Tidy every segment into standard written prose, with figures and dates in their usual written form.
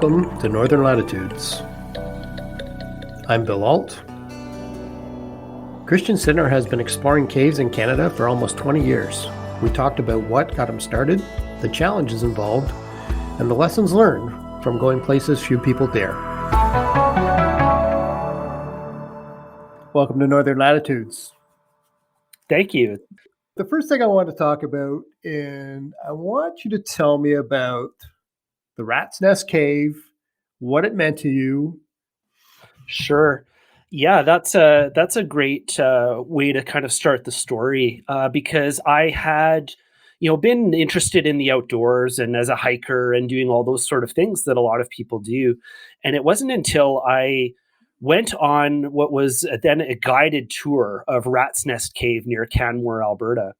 Welcome to Northern Latitudes. I'm Bill Alt. Christian Stenner has been exploring caves in Canada for almost 20 years. We talked about what got him started, the challenges involved, and the lessons learned from going places few people dare. Welcome to Northern Latitudes. Thank you. The first thing I want to talk about, and I want you to tell me about the Rat's Nest Cave, what it meant to you. Sure. Yeah, that's a great way to kind of start the story because I had, been interested in the outdoors and as a hiker and doing all those sort of things that a lot of people do. And it wasn't until I went on what was then a guided tour of Rat's Nest Cave near Canmore, Alberta,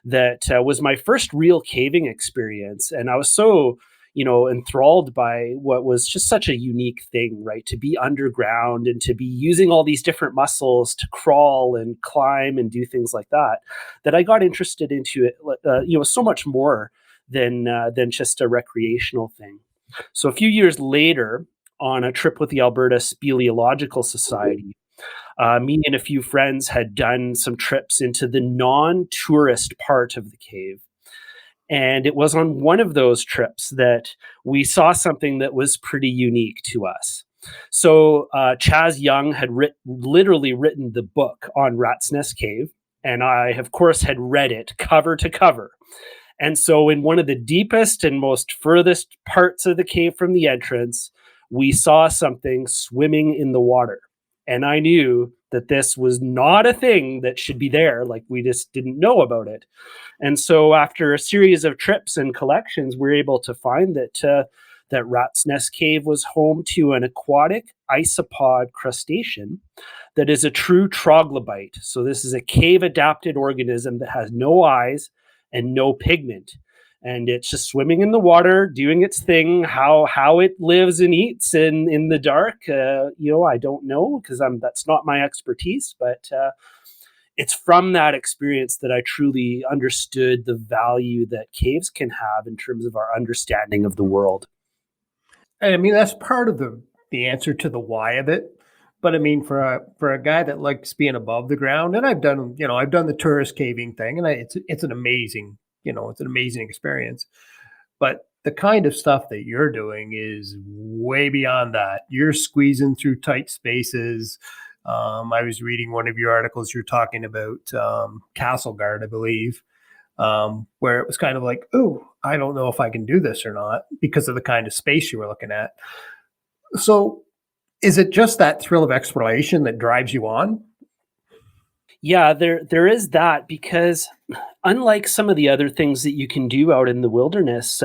that was my first real caving experience. And I was so enthralled by what was just such a unique thing, right? To be underground and to be using all these different muscles to crawl and climb and do things like that, that I got interested into it, so much more than just a recreational thing. So a few years later, on a trip with the Alberta Speleological Society, me and a few friends had done some trips into the non-tourist part of the cave. And it was on one of those trips that we saw something that was pretty unique to us. So Chaz Young had literally written the book on Rat's Nest Cave, and I, of course, had read it cover to cover. And so in one of the deepest and most furthest parts of the cave from the entrance, we saw something swimming in the water. And I knew that this was not a thing that should be there. Like, we just didn't know about it. And so after a series of trips and collections, we were able to find that that Rat's Nest Cave was home to an aquatic isopod crustacean that is a true troglobite. So this is a cave-adapted organism that has no eyes and no pigment. And it's just swimming in the water, doing its thing. How it lives and eats in the dark, I don't know, because that's not my expertise. But it's from that experience that I truly understood the value that caves can have in terms of our understanding of the world. I mean, that's part of the answer to the why of it. But I mean, for a guy that likes being above the ground, and I've done the tourist caving thing, and it's an amazing. It's an amazing experience. But the kind of stuff that you're doing is way beyond that. You're squeezing through tight spaces. I was reading one of your articles. You're talking about Castleguard, I believe, where it was kind of like, oh, I don't know if I can do this or not because of the kind of space you were looking at. So is it just that thrill of exploration that drives you on? Yeah, there is that, because unlike some of the other things that you can do out in the wilderness,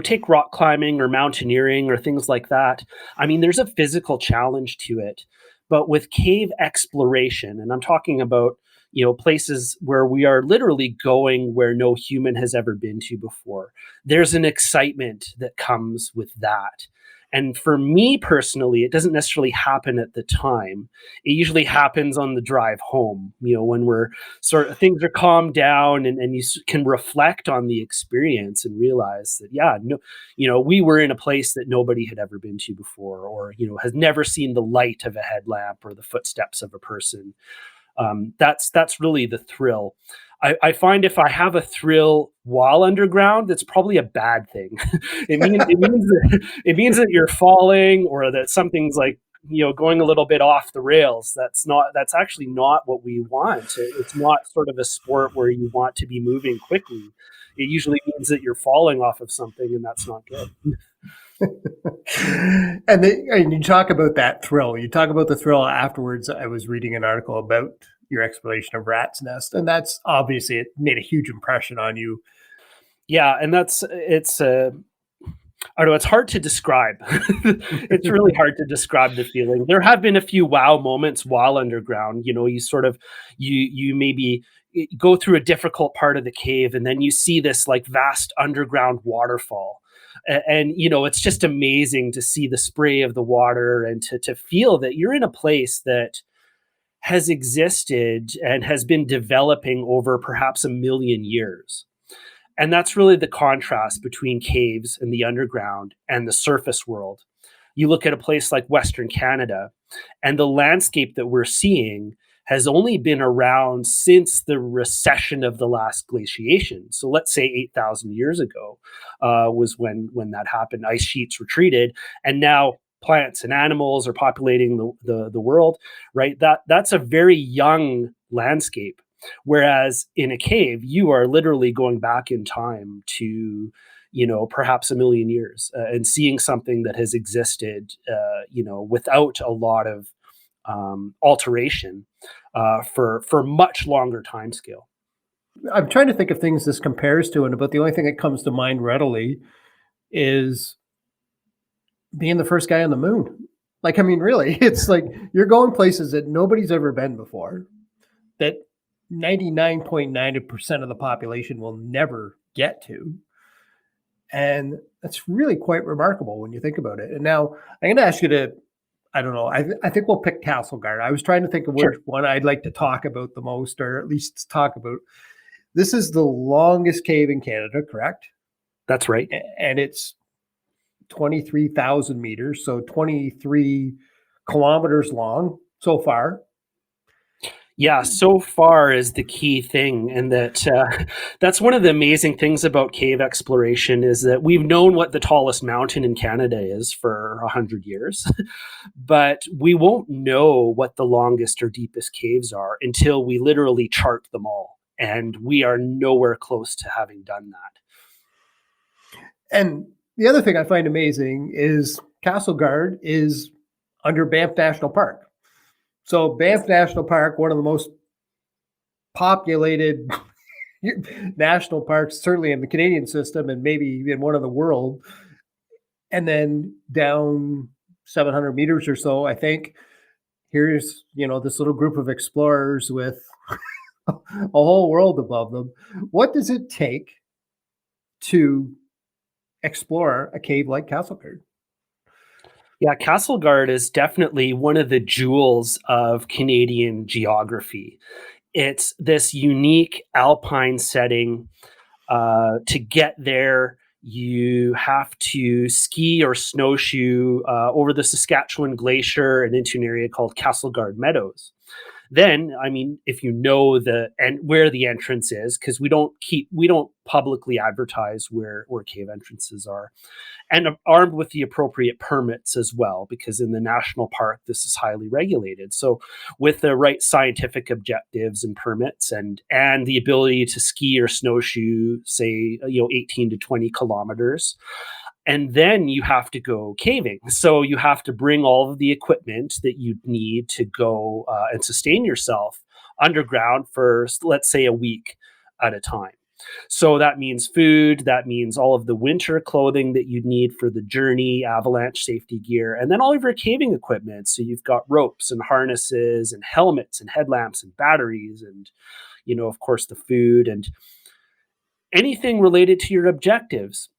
take rock climbing or mountaineering or things like that. I mean, there's a physical challenge to it. But with cave exploration, and I'm talking about, places where we are literally going where no human has ever been to before, there's an excitement that comes with that. And for me personally, it doesn't necessarily happen at the time. It usually happens on the drive home, when we're things are calmed down and you can reflect on the experience and realize that, we were in a place that nobody had ever been to before, or, has never seen the light of a headlamp or the footsteps of a person. That's really the thrill. I find if I have a thrill while underground, that's probably a bad thing. It means that you're falling, or that something's like, going a little bit off the rails. That's actually not what we want. It's not sort of a sport where you want to be moving quickly. It usually means that you're falling off of something, and that's not good. And you talk about that thrill. You talk about the thrill afterwards. I was reading an article about your exploration of Rat's Nest, and that's obviously, it made a huge impression on you. Yeah, and it's I don't know, it's hard to describe. It's really hard to describe the feeling. There have been a few wow moments while underground. You maybe go through a difficult part of the cave, and then you see this like vast underground waterfall. And it's just amazing to see the spray of the water and to feel that you're in a place that has existed and has been developing over perhaps 1 million years. And that's really the contrast between caves and the underground and the surface world. You look at a place like Western Canada, and the landscape that we're seeing has only been around since the recession of the last glaciation. So let's say 8,000 years ago was when that happened. Ice sheets retreated, and now plants and animals are populating the world. Right, that's a very young landscape. Whereas in a cave, you are literally going back in time to perhaps a million years and seeing something that has existed without a lot of alteration for much longer time scale. I'm trying to think of things this compares to, and about the only thing that comes to mind readily is being the first guy on the moon. Like, I mean, really, it's like you're going places that nobody's ever been before, that 99.9% of the population will never get to. And that's really quite remarkable when you think about it. And now I'm going to ask you to, I don't know, I think we'll pick Castlegar. I was trying to think of which Sure. one I'd like to talk about the most, or at least talk about. This is the longest cave in Canada, correct? That's right. And it's 23,000 meters, so 23 kilometers long so far. Yeah, so far is the key thing, and that's one of the amazing things about cave exploration is that we've known what the tallest mountain in Canada is for 100 years, but we won't know what the longest or deepest caves are until we literally chart them all, and we are nowhere close to having done that. And the other thing I find amazing is Castlegar is under Banff National Park. So Banff National Park, one of the most populated national parks, certainly in the Canadian system and maybe in one of the world. And then down 700 meters or so, I think, here's, this little group of explorers with a whole world above them. What does it take to explore a cave like Castlegar? Yeah, Castlegar is definitely one of the jewels of Canadian geography. It's this unique alpine setting. To get there, you have to ski or snowshoe over the Saskatchewan Glacier and into an area called Castlegar Meadows. Then, I mean, if you know where the entrance is, because we don't publicly advertise where cave entrances are, and armed with the appropriate permits as well, because in the national park, this is highly regulated. So with the right scientific objectives and permits and the ability to ski or snowshoe, say, 18 to 20 kilometers, and then you have to go caving. So you have to bring all of the equipment that you need to go and sustain yourself underground for, let's say, a week at a time. So that means food, that means all of the winter clothing that you need for the journey, avalanche safety gear, and then all of your caving equipment. So you've got ropes and harnesses and helmets and headlamps and batteries and, of course, the food and anything related to your objectives.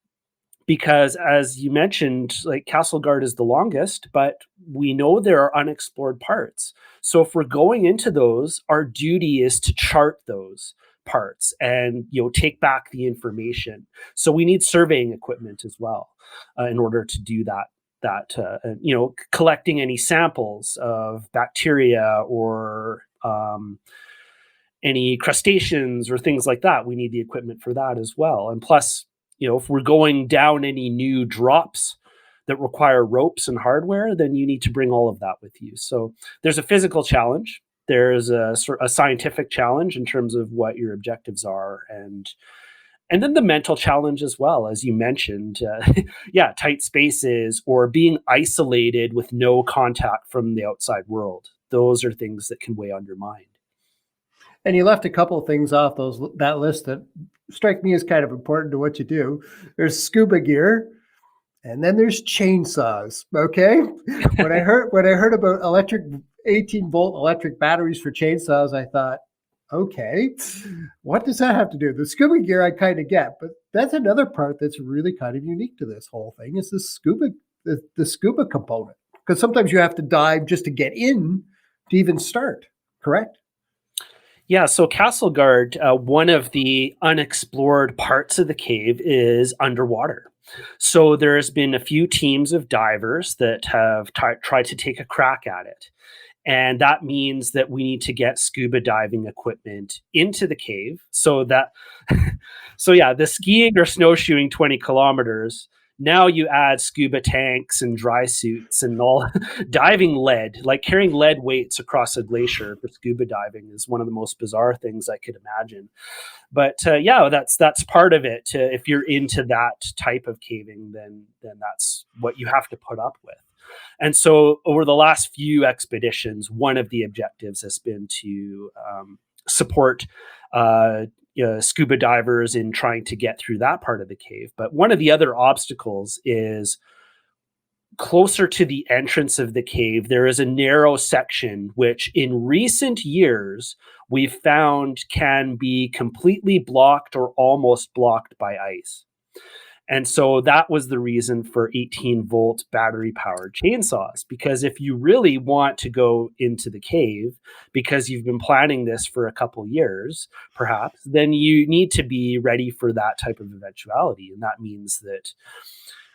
Because as you mentioned, like Castlegar is the longest, but we know there are unexplored parts. So if we're going into those, our duty is to chart those parts and take back the information. So we need surveying equipment as well in order to do that. Collecting any samples of bacteria or any crustaceans or things like that, we need the equipment for that as well. And plus, if we're going down any new drops that require ropes and hardware, then you need to bring all of that with you. So there's a physical challenge. There's a scientific challenge in terms of what your objectives are. And then the mental challenge as well, as you mentioned. Tight spaces or being isolated with no contact from the outside world. Those are things that can weigh on your mind. And you left a couple of things off that list that strike me as kind of important to what you do. There's scuba gear, and then there's chainsaws. Okay, when I heard about 18-volt electric batteries for chainsaws, I thought, okay, what does that have to do? The scuba gear I kind of get, but that's another part that's really kind of unique to this whole thing is the scuba component. Because sometimes you have to dive just to get in to even start. Correct? Yeah, so Castlegar, one of the unexplored parts of the cave is underwater. So there's been a few teams of divers that have tried to take a crack at it. And that means that we need to get scuba diving equipment into the cave so that so yeah, the skiing or snowshoeing 20 kilometers, now you add scuba tanks and dry suits and all diving lead, like carrying lead weights across a glacier for scuba diving is one of the most bizarre things I could imagine. But yeah, that's part of it. If you're into that type of caving, then that's what you have to put up with. And so, over the last few expeditions, one of the objectives has been to support scuba divers in trying to get through that part of the cave. But one of the other obstacles is closer to the entrance of the cave, there is a narrow section which, in recent years, we've found can be completely blocked or almost blocked by ice. And so that was the reason for 18-volt battery-powered chainsaws, because if you really want to go into the cave, because you've been planning this for a couple years, perhaps, then you need to be ready for that type of eventuality. And that means that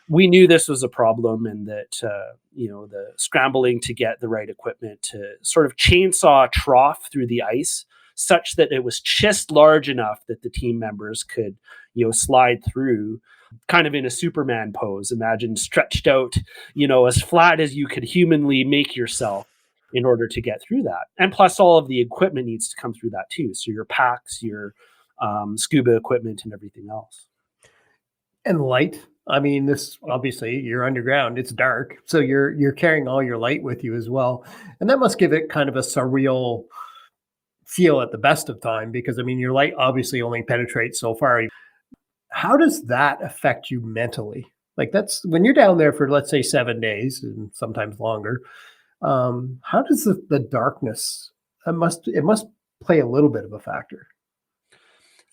we knew this was a problem, and that the scrambling to get the right equipment to sort of chainsaw a trough through the ice such that it was just large enough that the team members could slide through, kind of in a Superman pose. Imagine stretched out, as flat as you could humanly make yourself in order to get through that. And plus, all of the equipment needs to come through that too. So your packs, your scuba equipment, and everything else. And light. I mean, this obviously you're underground. It's dark, so you're carrying all your light with you as well, and that must give it kind of a surreal feel at the best of time, because I mean, your light obviously only penetrates so far. How does that affect you mentally? Like, that's when you're down there for, let's say, 7 days and sometimes longer. How does the darkness? It must play a little bit of a factor.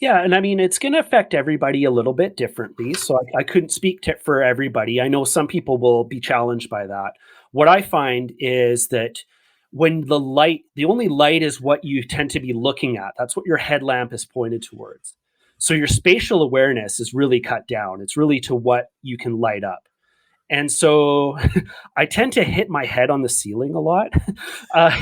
Yeah, and I mean, it's going to affect everybody a little bit differently. So I couldn't speak for everybody. I know some people will be challenged by that. What I find is that when the only light is what you tend to be looking at, that's what your headlamp is pointed towards. So your spatial awareness is really cut down. It's really to what you can light up. And so I tend to hit my head on the ceiling a lot, uh,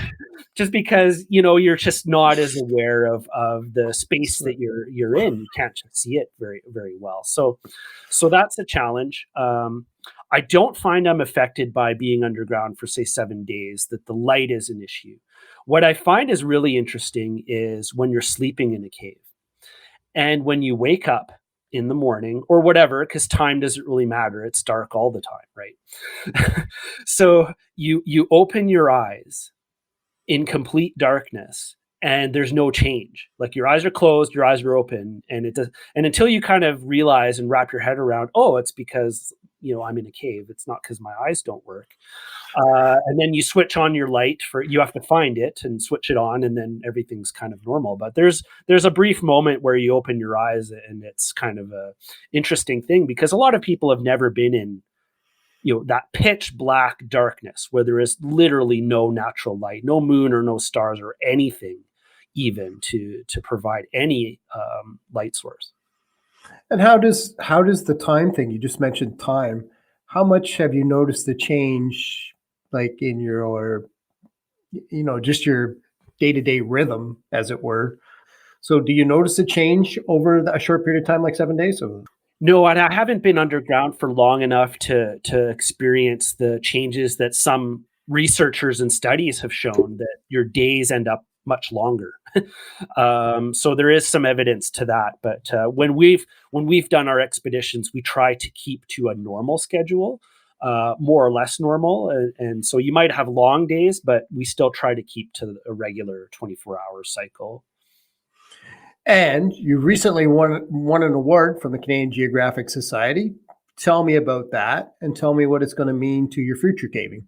just because you're just not as aware of the space that you're in. You can't just see it very very well. So that's a challenge. I don't find I'm affected by being underground for say 7 days. That the light is an issue. What I find is really interesting is when you're sleeping in a cave. And when you wake up in the morning or whatever, because time doesn't really matter, it's dark all the time, right? So you open your eyes in complete darkness, and there's no change. Like, your eyes are closed, your eyes are open, and it does. And until you kind of realize and wrap your head around, oh, it's because I'm in a cave. It's not because my eyes don't work. And then you switch on your light you have to find it and switch it on, and then everything's kind of normal. But there's a brief moment where you open your eyes, and it's kind of a interesting thing, because a lot of people have never been in that pitch black darkness where there is literally no natural light, no moon or no stars or anything even to provide any light source. And how does the time thing, you just mentioned time? How much have you noticed the change, like in your, just your day to day rhythm, as it were? So, do you notice a change over a short period of time, like 7 days? Or No, and I haven't been underground for long enough to experience the changes that some researchers and studies have shown, that your days end up much longer. So there is some evidence to that. But when we've done our expeditions, we try to keep to a normal schedule, more or less normal. And so you might have long days, but we still try to keep to a regular 24-hour cycle. And you recently won an award from the Canadian Geographic Society. Tell me about that, and tell me what it's going to mean to your future caving.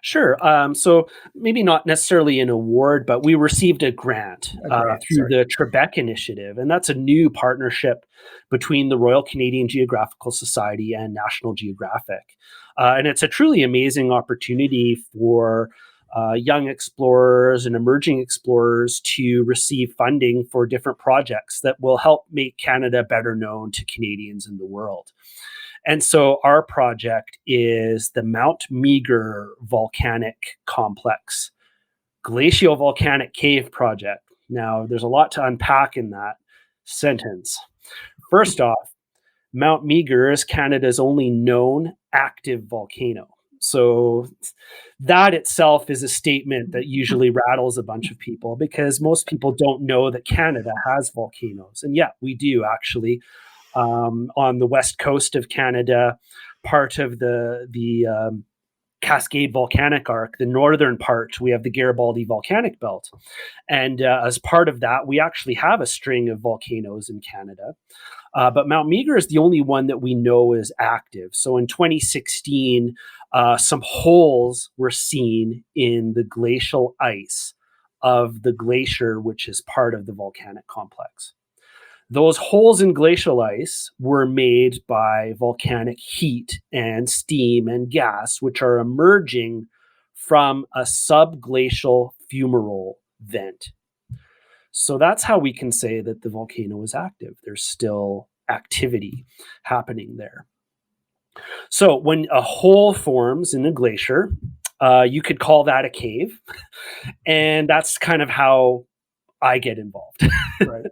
Sure. So maybe not necessarily an award, but we received a grant A grant, through sorry. the Trebek Initiative, and that's a new partnership between the Royal Canadian Geographical Society and National Geographic. And it's a truly amazing opportunity for young explorers and emerging explorers to receive funding for different projects that will help make Canada better known to Canadians in the world. And so our project is the Mount Meager Volcanic Complex, Glaciovolcanic Cave Project. Now, there's a lot to unpack in that sentence. First off, Mount Meager is Canada's only known active volcano. So that itself is a statement that usually rattles a bunch of people because most people don't know that Canada has volcanoes. And yeah, we do actually. On the west coast of Canada, part of the Cascade Volcanic Arc, the northern part, we have the Garibaldi Volcanic Belt. And as part of that, we actually have a string of volcanoes in Canada. But Mount Meager is the only one that we know is active. So in 2016, some holes were seen in the glacial ice of the glacier, which is part of the volcanic complex. Those holes in glacial ice were made by volcanic heat and steam and gas, which are emerging from a subglacial fumarole vent. So that's how we can say that the volcano is active. There's still activity happening there. So when a hole forms in a glacier, you could call that a cave. And that's kind of how I get involved. Right.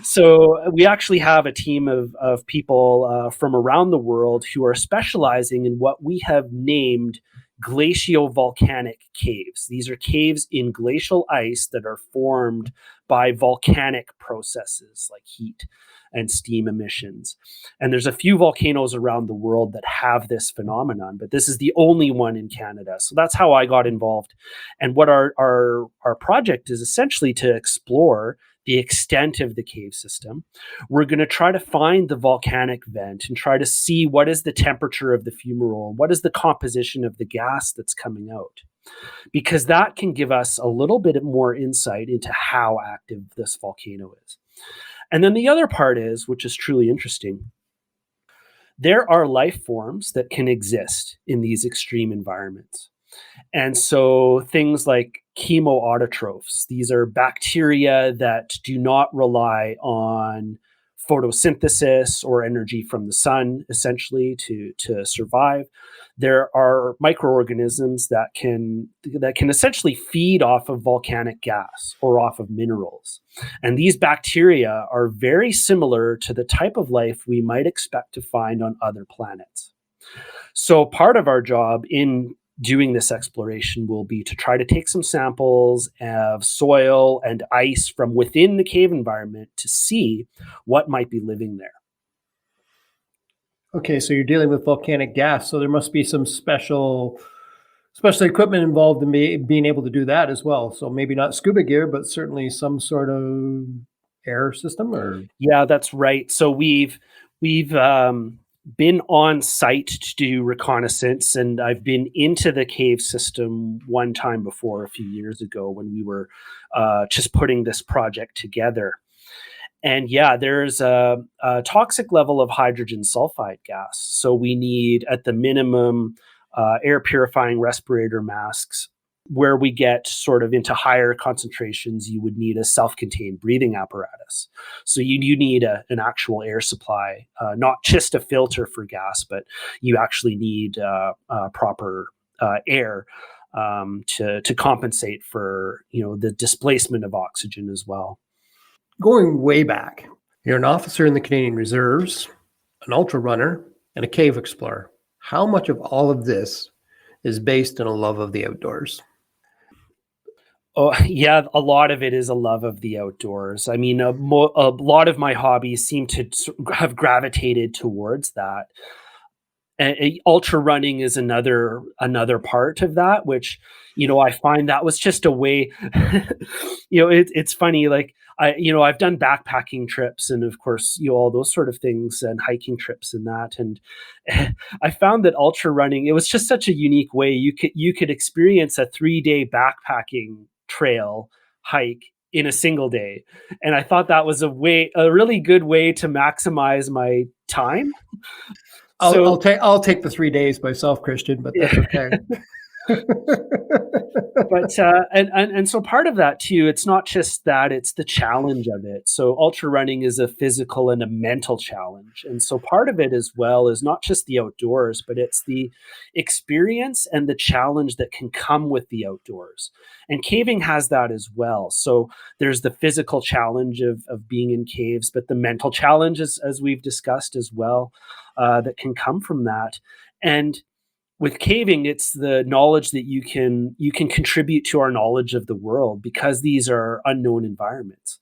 So we actually have a team of people from around the world who are specializing in what we have named glaciovolcanic caves. These are caves in glacial ice that are formed by volcanic processes like heat and steam emissions. And there's a few volcanoes around the world that have this phenomenon, but this is the only one in Canada. So that's how I got involved. And what our project is essentially to explore the extent of the cave system. We're going to try to find the volcanic vent and try to see what is the temperature of the fumarole, what is the composition of the gas that's coming out, because that can give us a little bit more insight into how active this volcano is. And then the other part is, which is truly interesting, there are life forms that can exist in these extreme environments. And so things like chemoautotrophs, these are bacteria that do not rely on photosynthesis or energy from the sun, essentially, to survive. There are microorganisms that can essentially feed off of volcanic gas or off of minerals. And these bacteria are very similar to the type of life we might expect to find on other planets. So part of our job in doing this exploration will be to try to take some samples of soil and ice from within the cave environment to see what might be living there. Okay, so you're dealing with volcanic gas, so there must be some special equipment involved in being able to do that as well. So maybe not scuba gear, but certainly some sort of air system, or Yeah, that's right. So we've been on site to do reconnaissance, and I've been into the cave system one time before a few years ago when we were just putting this project together. And yeah, there's a toxic level of hydrogen sulfide gas. So we need, at the minimum, air purifying respirator masks. Where we get sort of into higher concentrations, you would need a self-contained breathing apparatus. So you need an actual air supply, not just a filter for gas, but you actually need proper air to compensate for the displacement of oxygen as well. going way back. You're an officer in the Canadian Reserves, an ultra runner, and a cave explorer. How much of all of this is based on a love of the outdoors? Oh, yeah, a lot of it is a love of the outdoors. I mean, a lot of my hobbies seem to have gravitated towards that. And ultra running is another part of that, which I find that was just a way. It's funny. Like I've done backpacking trips and of course all those sort of things and hiking trips and that, and I found that ultra running, it was just such a unique way you could experience a 3-day backpacking trail hike in a single day, and I thought that was a really good way to maximize my time. I'll take the 3 days myself, Christian, but that's okay. But and so part of that too, it's not just that, it's the challenge of it. So ultra running is a physical and a mental challenge, and so part of it as well is not just the outdoors, but it's the experience and the challenge that can come with the outdoors. And caving has that as well. So there's the physical challenge of being in caves, but the mental challenge, as we've discussed as well, that can come from that. And with caving, it's the knowledge that you can contribute to our knowledge of the world because these are unknown environments.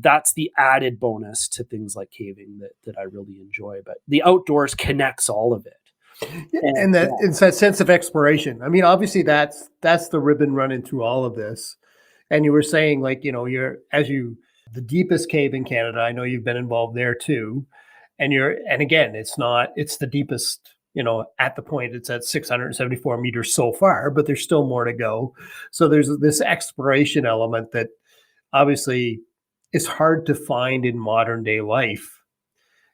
That's the added bonus to things like caving that I really enjoy. But the outdoors connects all of it. And And that yeah, it's that sense of exploration. I mean, obviously that's the ribbon running through all of this. And you were saying, like, you're as you the deepest cave in Canada. I know you've been involved there too. And again, it's the deepest, at the point it's at 674 meters so far, but there's still more to go. So there's this exploration element that obviously is hard to find in modern day life.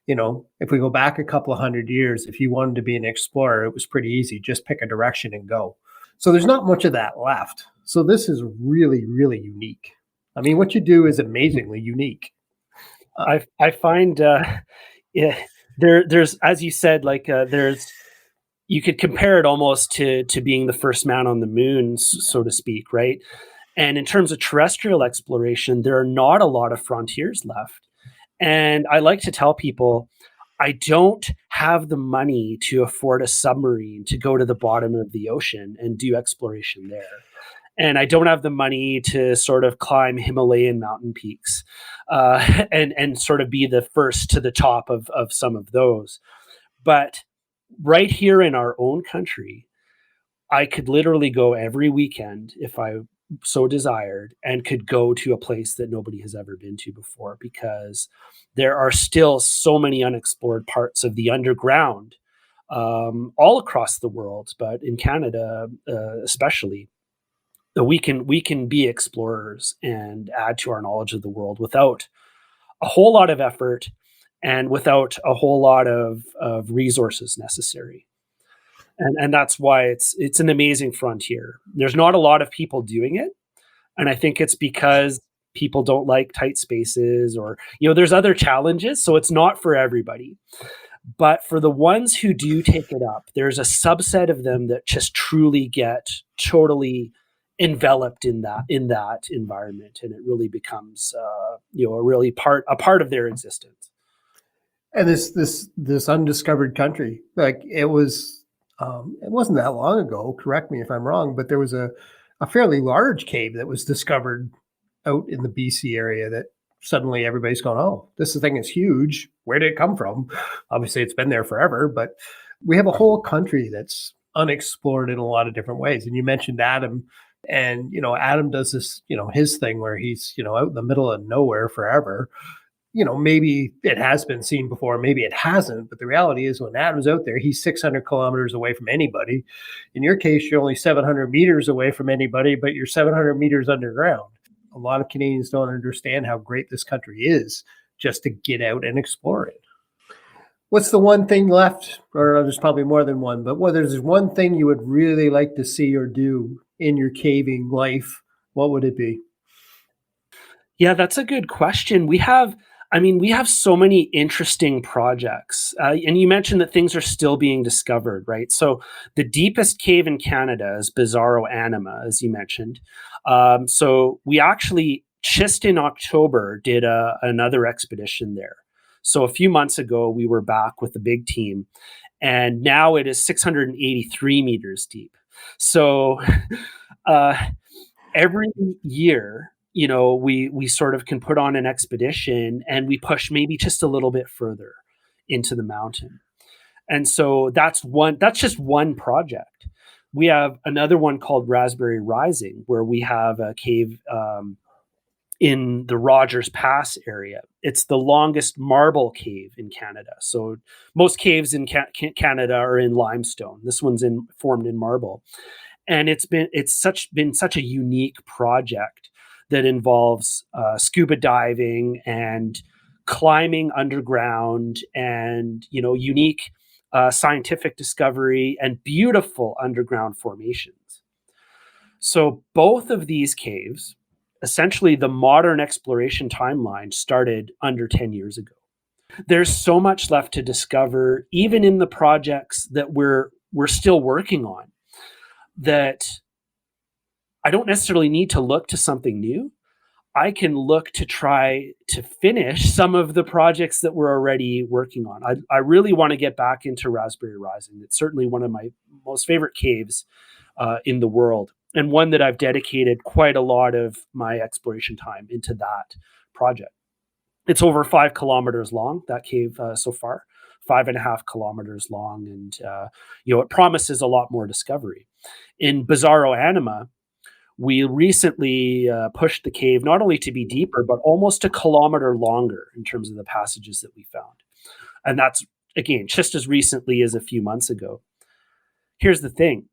If we go back a couple of hundred years, if you wanted to be an explorer, it was pretty easy. Just pick a direction and go. So there's not much of that left. So this is really, really unique. I mean, what you do is amazingly unique. I find yeah, there's, as you said, like there's, you could compare it almost to being the first man on the moon, so to speak, right? And in terms of terrestrial exploration, there are not a lot of frontiers left. And I like to tell people, I don't have the money to afford a submarine to go to the bottom of the ocean and do exploration there. And I don't have the money to sort of climb Himalayan mountain peaks, and sort of be the first to the top of some of those. But right here in our own country, I could literally go every weekend if I so desired and could go to a place that nobody has ever been to before because there are still so many unexplored parts of the underground, all across the world, but in Canada especially, that we can be explorers and add to our knowledge of the world without a whole lot of effort and without a whole lot of resources necessary. And that's why it's an amazing frontier. There's not a lot of people doing it, and I think it's because people don't like tight spaces, or there's other challenges, so it's not for everybody. But for the ones who do take it up, there's a subset of them that just truly get totally enveloped in that environment, and it really becomes a part of their existence. And this undiscovered country, like it wasn't that long ago. Correct me if I'm wrong, but there was a fairly large cave that was discovered out in the BC area that suddenly everybody's going, oh, this thing is huge. Where did it come from? Obviously, it's been there forever, but we have a whole country that's unexplored in a lot of different ways. And you mentioned Adam, and Adam does this, his thing where he's out in the middle of nowhere forever. Maybe it has been seen before, maybe it hasn't, but the reality is when Adam's out there, he's 600 kilometers away from anybody. In your case, you're only 700 meters away from anybody, but you're 700 meters underground. A lot of Canadians don't understand how great this country is just to get out and explore it. What's the one thing left? Or there's probably more than one, but whether there's one thing you would really like to see or do in your caving life, what would it be? Yeah, that's a good question. We have so many interesting projects. And you mentioned that things are still being discovered, right? So the deepest cave in Canada is Bisaro Anima, as you mentioned. So we actually just in October did another expedition there. So a few months ago, we were back with the big team, and now it is 683 meters deep. So uh, every year, we sort of can put on an expedition and we push maybe just a little bit further into the mountain. And so that's just one project. We have another one called Raspberry Rising, where we have a cave in the Rogers Pass area. It's the longest marble cave in Canada. So most caves in Canada are in limestone. This one's formed in marble, and been such a unique project that involves scuba diving and climbing underground, and unique scientific discovery, and beautiful underground formations. So both of these caves, essentially the modern exploration timeline started under 10 years ago. There's so much left to discover, even in the projects that we're still working on, that I don't necessarily need to look to something new. I can look to try to finish some of the projects that we're already working on. I really want to get back into Raspberry Rising. It's certainly one of my most favorite caves in the world, and one that I've dedicated quite a lot of my exploration time into that project. It's over 5 kilometers long, that cave so far, 5.5 kilometers long, and it promises a lot more discovery. In Bisaro Anima, we recently pushed the cave not only to be deeper, but almost a kilometer longer in terms of the passages that we found. And that's, again, just as recently as a few months ago. Here's the thing.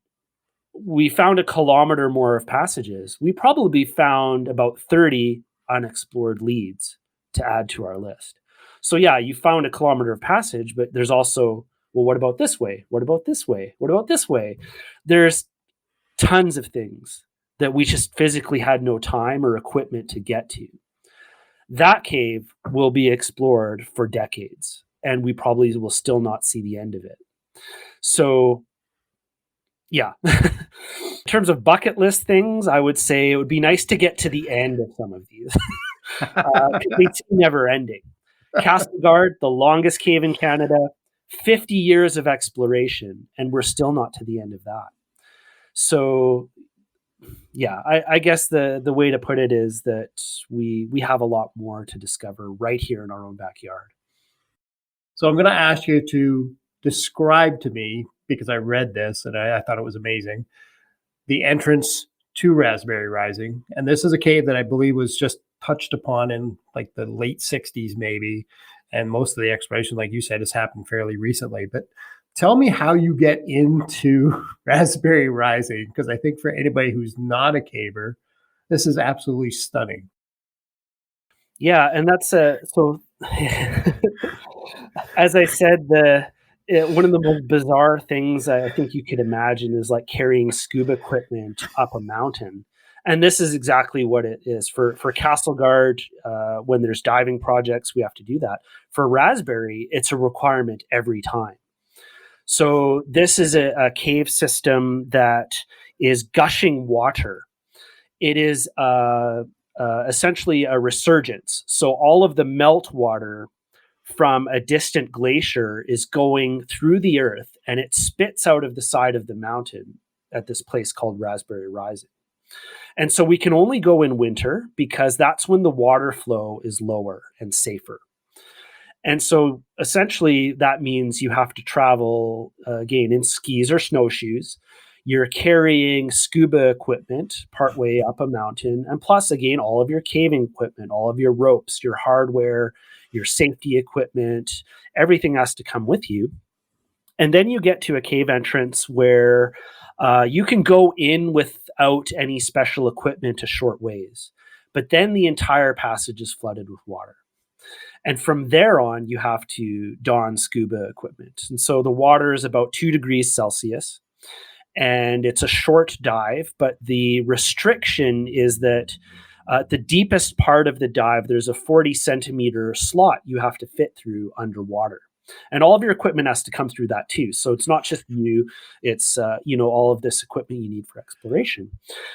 We found a kilometer more of passages. We probably found about 30 unexplored leads to add to our list. So yeah, you found a kilometer of passage, but there's also, well, what about this way? What about this way? What about this way? There's tons of things that we just physically had no time or equipment to get to. That cave will be explored for decades, and we probably will still not see the end of it. So, yeah. In terms of bucket list things, I would say it would be nice to get to the end of some of these. It's never ending. Castleguard, the longest cave in Canada, 50 years of exploration, and we're still not to the end of that. So, yeah, I guess the way to put it is that we have a lot more to discover right here in our own backyard. So I'm going to ask you to describe to me, because I read this and I thought it was amazing, the entrance to Raspberry Rising. And this is a cave that I believe was just touched upon in like the late 60s, maybe. And most of the exploration, like you said, has happened fairly recently. But tell me how you get into Raspberry Rising, because I think for anybody who's not a caver, this is absolutely stunning. Yeah, and that's so. As I said, one of the most bizarre things I think you could imagine is like carrying scuba equipment up a mountain, and this is exactly what it is for Castleguard. When there's diving projects, we have to do that. For Raspberry, it's a requirement every time. So this is a cave system that is gushing water. It is essentially a resurgence. So all of the melt water from a distant glacier is going through the earth, and it spits out of the side of the mountain at this place called Raspberry Rising. And so we can only go in winter because that's when the water flow is lower and safer. And so essentially that means you have to travel again in skis or snowshoes. You're carrying scuba equipment partway up a mountain, and plus, again, all of your caving equipment, all of your ropes, your hardware, your safety equipment, everything has to come with you. And then you get to a cave entrance where you can go in without any special equipment a short ways. But then the entire passage is flooded with water. And from there on, you have to don scuba equipment. And so the water is about 2 degrees Celsius. And it's a short dive, but the restriction is that the deepest part of the dive, there's a 40 centimeter slot you have to fit through underwater. And all of your equipment has to come through that too. So it's not just you, it's all of this equipment you need for exploration.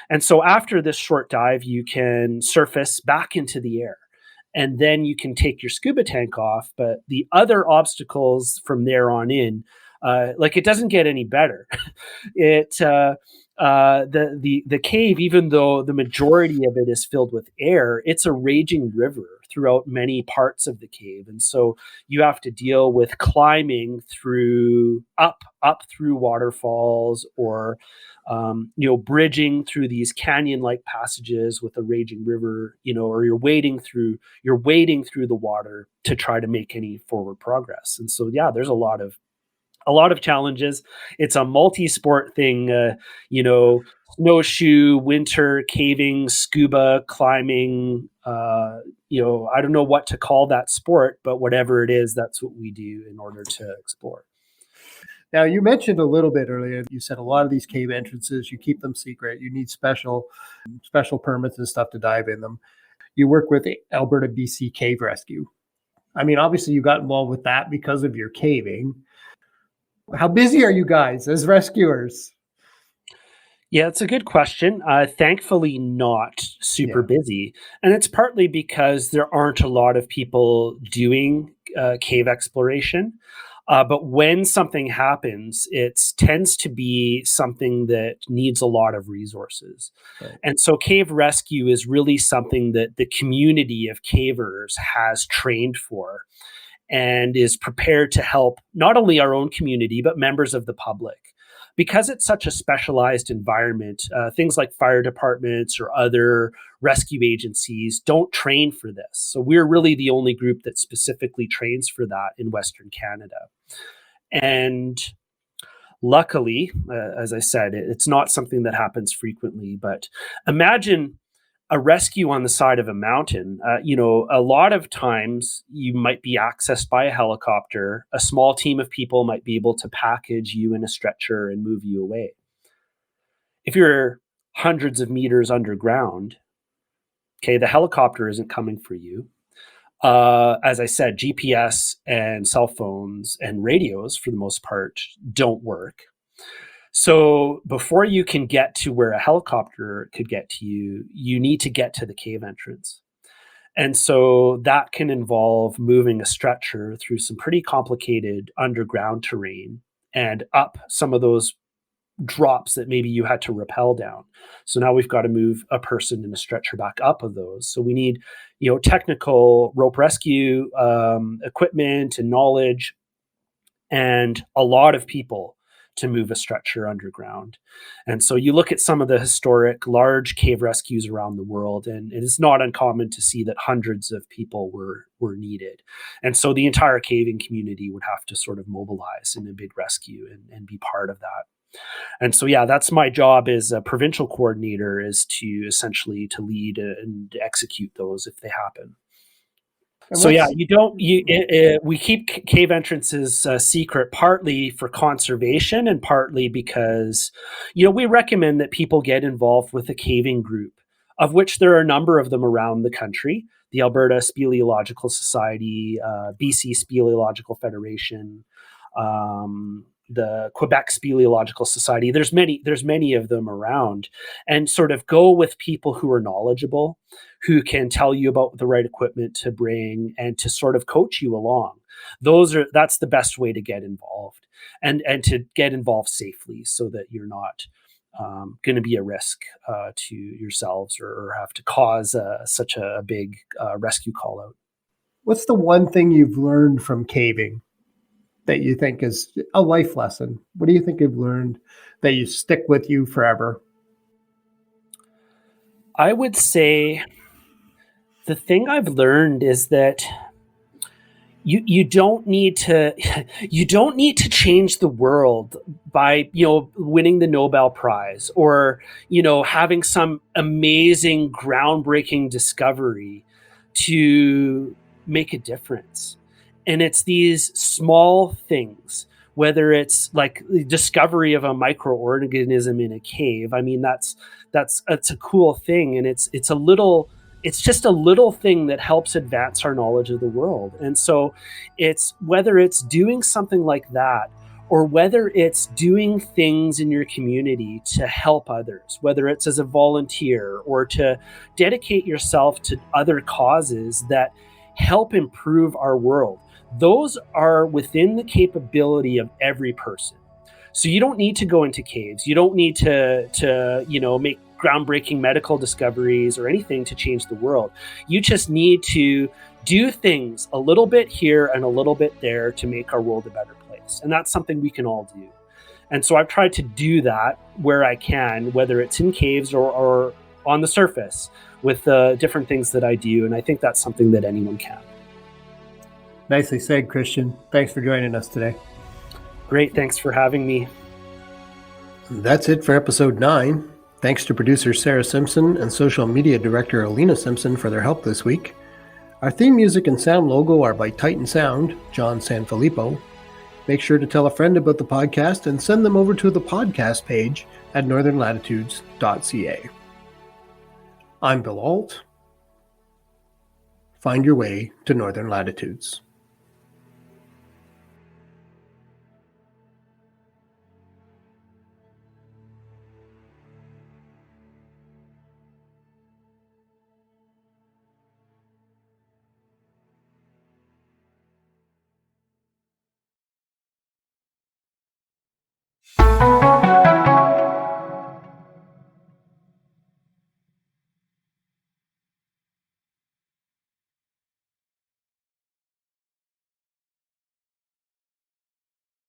And so after this short dive, you can surface back into the air. And then you can take your scuba tank off. But the other obstacles from there on in, it doesn't get any better. The cave, even though the majority of it is filled with air, it's a raging river throughout many parts of the cave, and so you have to deal with climbing through up through waterfalls, or bridging through these canyon-like passages with a raging river, or you're wading through the water to try to make any forward progress. And so, yeah, there's a lot of challenges. It's a multi-sport thing, snowshoe, winter, caving, scuba, climbing. I don't know what to call that sport, but whatever it is, that's what we do in order to explore. Now, you mentioned a little bit earlier, you said a lot of these cave entrances, you keep them secret. You need special permits and stuff to dive in them. You work with Alberta BC Cave Rescue. I mean, obviously you got involved with that because of your caving. How busy are you guys as rescuers? Yeah, it's a good question. Thankfully, not super Yeah. busy. And it's partly because there aren't a lot of people doing cave exploration. But when something happens, it tends to be something that needs a lot of resources. Right. And so, cave rescue is really something that the community of cavers has trained for and is prepared to help not only our own community, but members of the public. Because it's such a specialized environment, things like fire departments or other rescue agencies don't train for this. So we're really the only group that specifically trains for that in Western Canada. And luckily, as I said, it's not something that happens frequently, but imagine a rescue on the side of a mountain. A lot of times you might be accessed by a helicopter. A small team of people might be able to package you in a stretcher and move you away. If you're hundreds of meters underground, okay, the helicopter isn't coming for you. As I said, GPS and cell phones and radios, for the most part, don't work. So before you can get to where a helicopter could get to you, you need to get to the cave entrance. And so that can involve moving a stretcher through some pretty complicated underground terrain and up some of those drops that maybe you had to rappel down. So now we've got to move a person in a stretcher back up of those. So we need, technical rope rescue equipment and knowledge and a lot of people to move a stretcher underground. And so you look at some of the historic large cave rescues around the world, and it is not uncommon to see that hundreds of people were needed. And so the entire caving community would have to sort of mobilize in a big rescue and be part of that. And so, yeah, that's my job as a provincial coordinator, is to essentially to lead and execute those if they happen. And So yeah, what's we keep cave entrances secret, partly for conservation and partly because, we recommend that people get involved with a caving group, of which there are a number of them around the country. The Alberta Speleological Society, BC Speleological Federation, the Quebec Speleological Society. There's many of them around, and sort of go with people who are knowledgeable, who can tell you about the right equipment to bring and to sort of coach you along. That's the best way to get involved and to get involved safely so that you're not going to be a risk to yourselves or have to cause such a big rescue call out. what's the one thing you've learned from caving that you think is a life lesson? What do you think you've learned that you stick with you forever? I would say the thing I've learned is that you don't need to you don't need to change the world by winning the Nobel Prize or having some amazing groundbreaking discovery to make a difference. And it's these small things, whether it's like the discovery of a microorganism in a cave. I mean, that's a cool thing, and it's just a little thing that helps advance our knowledge of the world. And so it's whether it's doing something like that or whether it's doing things in your community to help others, whether it's as a volunteer or to dedicate yourself to other causes that help improve our world. Those are within the capability of every person. So you don't need to go into caves. You don't need to make groundbreaking medical discoveries or anything to change the world. You just need to do things a little bit here and a little bit there to make our world a better place. And that's something we can all do. And so I've tried to do that where I can, whether it's in caves or on the surface with the different things that I do. And I think that's something that anyone can. Nicely said, Christian. Thanks for joining us today. Great. Thanks for having me. That's it for episode 9. Thanks to producer Sarah Simpson and social media director Alina Simpson for their help this week. Our theme music and sound logo are by Titan Sound, John Sanfilippo. Make sure to tell a friend about the podcast and send them over to the podcast page at northernlatitudes.ca. I'm Bill Alt. Find your way to Northern Latitudes.